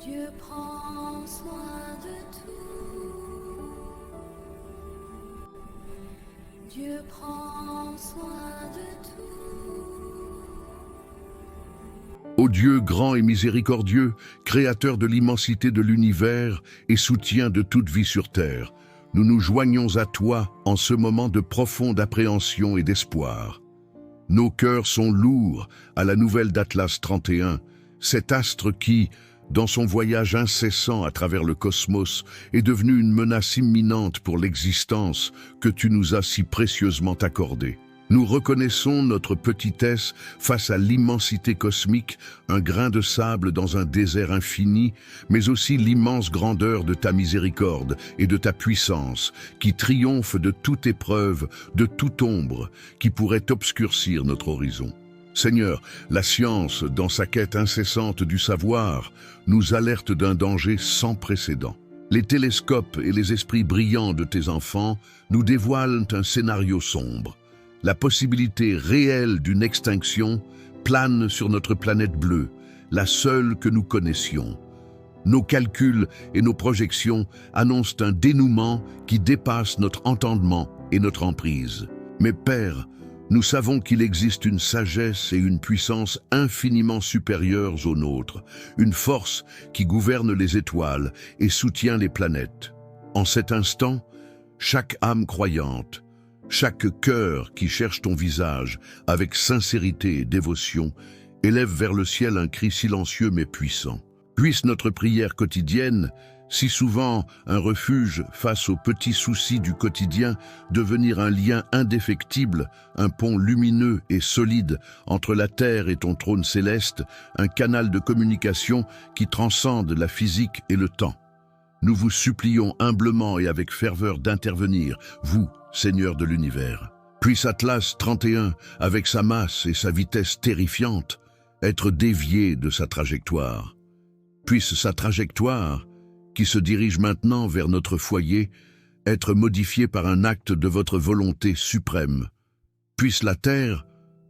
Dieu prend soin de tout. Dieu prend soin de tout. Ô Dieu grand et miséricordieux, créateur de l'immensité de l'univers et soutien de toute vie sur terre, nous nous joignons à toi en ce moment de profonde appréhension et d'espoir. Nos cœurs sont lourds à la nouvelle d'Atlas 31, cet astre qui, dans son voyage incessant à travers le cosmos, est devenu une menace imminente pour l'existence que tu nous as si précieusement accordée. Nous reconnaissons notre petitesse face à l'immensité cosmique, un grain de sable dans un désert infini, mais aussi l'immense grandeur de ta miséricorde et de ta puissance, qui triomphe de toute épreuve, de toute ombre, qui pourrait obscurcir notre horizon. Seigneur, la science, dans sa quête incessante du savoir, nous alerte d'un danger sans précédent. Les télescopes et les esprits brillants de tes enfants nous dévoilent un scénario sombre. La possibilité réelle d'une extinction plane sur notre planète bleue, la seule que nous connaissions. Nos calculs et nos projections annoncent un dénouement qui dépasse notre entendement et notre emprise. Mais Père, nous savons qu'il existe une sagesse et une puissance infiniment supérieures aux nôtres, une force qui gouverne les étoiles et soutient les planètes. En cet instant, chaque âme croyante, chaque cœur qui cherche ton visage avec sincérité et dévotion élève vers le ciel un cri silencieux mais puissant. Puisse notre prière quotidienne, si souvent un refuge face aux petits soucis du quotidien, devenir un lien indéfectible, un pont lumineux et solide entre la terre et ton trône céleste, un canal de communication qui transcende la physique et le temps. Nous vous supplions humblement et avec ferveur d'intervenir, vous, Seigneur de l'univers. Puisse Atlas 31, avec sa masse et sa vitesse terrifiante, être dévié de sa trajectoire. Puisse sa trajectoire, qui se dirige maintenant vers notre foyer, être modifiée par un acte de votre volonté suprême. Puisse la terre,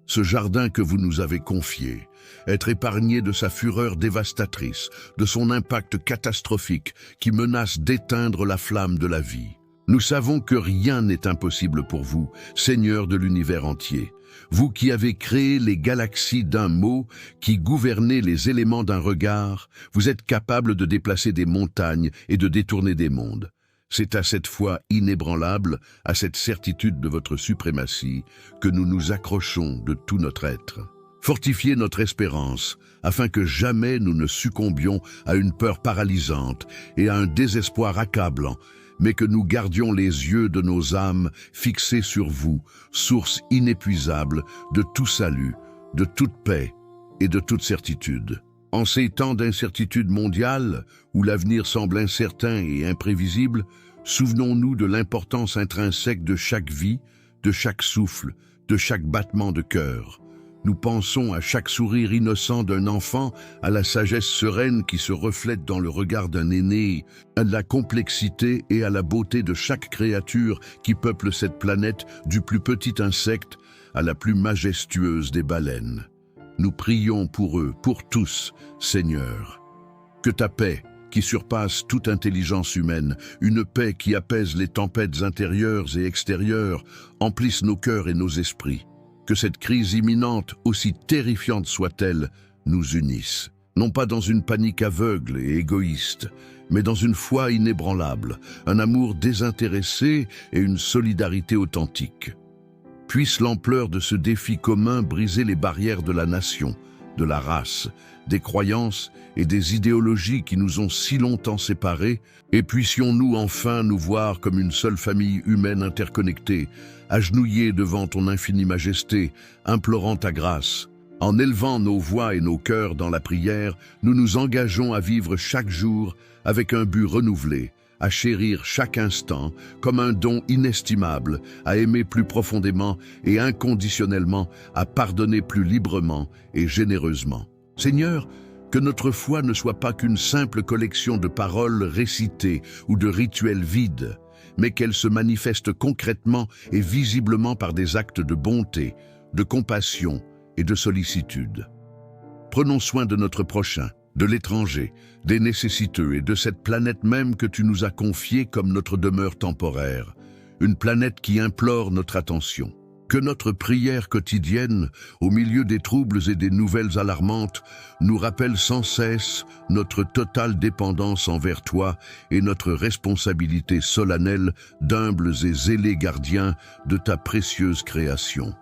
ce jardin que vous nous avez confié, être épargné de sa fureur dévastatrice, de son impact catastrophique qui menace d'éteindre la flamme de la vie. Nous savons que rien n'est impossible pour vous, Seigneur de l'univers entier. Vous qui avez créé les galaxies d'un mot, qui gouvernez les éléments d'un regard, vous êtes capable de déplacer des montagnes et de détourner des mondes. C'est à cette foi inébranlable, à cette certitude de votre suprématie, que nous nous accrochons de tout notre être. Fortifiez notre espérance, afin que jamais nous ne succombions à une peur paralysante et à un désespoir accablant, mais que nous gardions les yeux de nos âmes fixés sur vous, source inépuisable de tout salut, de toute paix et de toute certitude. En ces temps d'incertitude mondiale, où l'avenir semble incertain et imprévisible, souvenons-nous de l'importance intrinsèque de chaque vie, de chaque souffle, de chaque battement de cœur. Nous pensons à chaque sourire innocent d'un enfant, à la sagesse sereine qui se reflète dans le regard d'un aîné, à la complexité et à la beauté de chaque créature qui peuple cette planète, du plus petit insecte à la plus majestueuse des baleines. Nous prions pour eux, pour tous, Seigneur. Que ta paix, qui surpasse toute intelligence humaine, une paix qui apaise les tempêtes intérieures et extérieures, emplisse nos cœurs et nos esprits. Que cette crise imminente, aussi terrifiante soit-elle, nous unisse. Non pas dans une panique aveugle et égoïste, mais dans une foi inébranlable, un amour désintéressé et une solidarité authentique. Puisse l'ampleur de ce défi commun briser les barrières de la nation, de la race, des croyances et des idéologies qui nous ont si longtemps séparés, et puissions-nous enfin nous voir comme une seule famille humaine interconnectée, agenouillés devant ton infinie majesté, implorant ta grâce. En élevant nos voix et nos cœurs dans la prière, nous nous engageons à vivre chaque jour avec un but renouvelé, à chérir chaque instant comme un don inestimable, à aimer plus profondément et inconditionnellement, à pardonner plus librement et généreusement. Seigneur, que notre foi ne soit pas qu'une simple collection de paroles récitées ou de rituels vides, mais qu'elle se manifeste concrètement et visiblement par des actes de bonté, de compassion et de sollicitude. Prenons soin de notre prochain, de l'étranger, des nécessiteux et de cette planète même que tu nous as confiée comme notre demeure temporaire, une planète qui implore notre attention. Que notre prière quotidienne, au milieu des troubles et des nouvelles alarmantes, nous rappelle sans cesse notre totale dépendance envers toi et notre responsabilité solennelle d'humbles et zélés gardiens de ta précieuse création.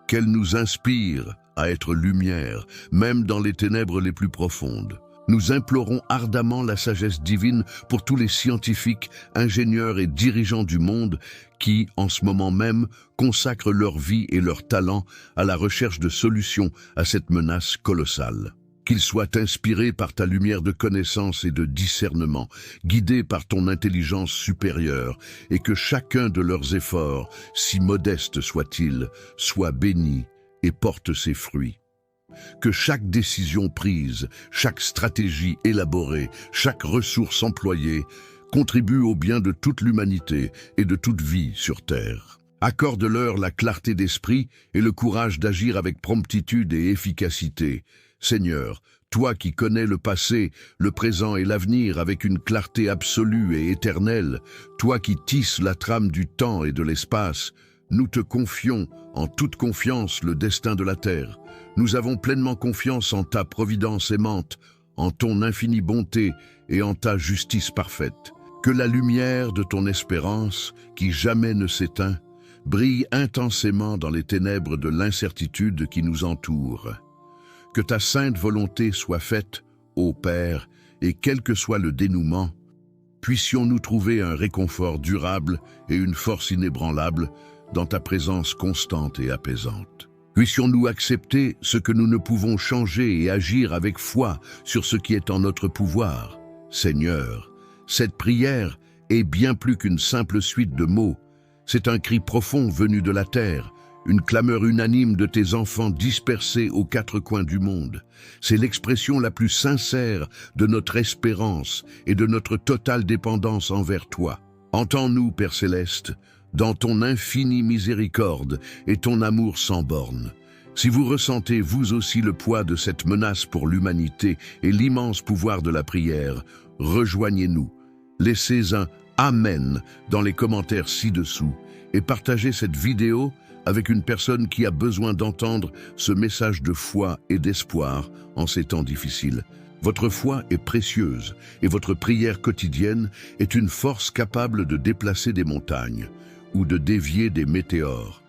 Qu'elle nous inspire à être lumière, même dans les ténèbres les plus profondes. Nous implorons ardemment la sagesse divine pour tous les scientifiques, ingénieurs et dirigeants du monde qui, en ce moment même, consacrent leur vie et leur talent à la recherche de solutions à cette menace colossale. Qu'ils soient inspirés par ta lumière de connaissance et de discernement, guidés par ton intelligence supérieure, et que chacun de leurs efforts, si modeste soit-il, soit béni et porte ses fruits. Que chaque décision prise, chaque stratégie élaborée, chaque ressource employée contribue au bien de toute l'humanité et de toute vie sur Terre. Accorde-leur la clarté d'esprit et le courage d'agir avec promptitude et efficacité. Seigneur, toi qui connais le passé, le présent et l'avenir avec une clarté absolue et éternelle, toi qui tisses la trame du temps et de l'espace, nous te confions en toute confiance le destin de la Terre. Nous avons pleinement confiance en ta providence aimante, en ton infinie bonté et en ta justice parfaite. Que la lumière de ton espérance, qui jamais ne s'éteint, brille intensément dans les ténèbres de l'incertitude qui nous entoure. Que ta sainte volonté soit faite, ô Père, et quel que soit le dénouement, puissions-nous trouver un réconfort durable et une force inébranlable dans ta présence constante et apaisante. Puissions-nous accepter ce que nous ne pouvons changer et agir avec foi sur ce qui est en notre pouvoir. Seigneur, cette prière est bien plus qu'une simple suite de mots. C'est un cri profond venu de la terre, une clameur unanime de tes enfants dispersés aux quatre coins du monde. C'est l'expression la plus sincère de notre espérance et de notre totale dépendance envers toi. Entends-nous, Père Céleste, dans ton infinie miséricorde et ton amour sans bornes. Si vous ressentez vous aussi le poids de cette menace pour l'humanité et l'immense pouvoir de la prière, rejoignez-nous. Laissez un « Amen » dans les commentaires ci-dessous et partagez cette vidéo avec une personne qui a besoin d'entendre ce message de foi et d'espoir en ces temps difficiles. Votre foi est précieuse et votre prière quotidienne est une force capable de déplacer des montagnes ou de dévier des météores.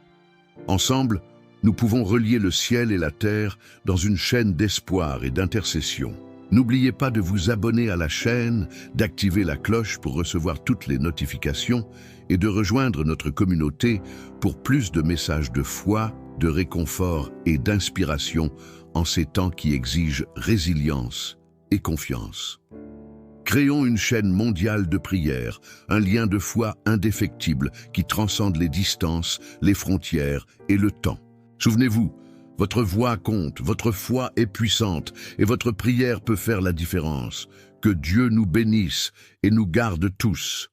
Ensemble, nous pouvons relier le ciel et la terre dans une chaîne d'espoir et d'intercession. N'oubliez pas de vous abonner à la chaîne, d'activer la cloche pour recevoir toutes les notifications et de rejoindre notre communauté pour plus de messages de foi, de réconfort et d'inspiration en ces temps qui exigent résilience et confiance. Créons une chaîne mondiale de prière, un lien de foi indéfectible qui transcende les distances, les frontières et le temps. Souvenez-vous, votre voix compte, votre foi est puissante et votre prière peut faire la différence. Que Dieu nous bénisse et nous garde tous.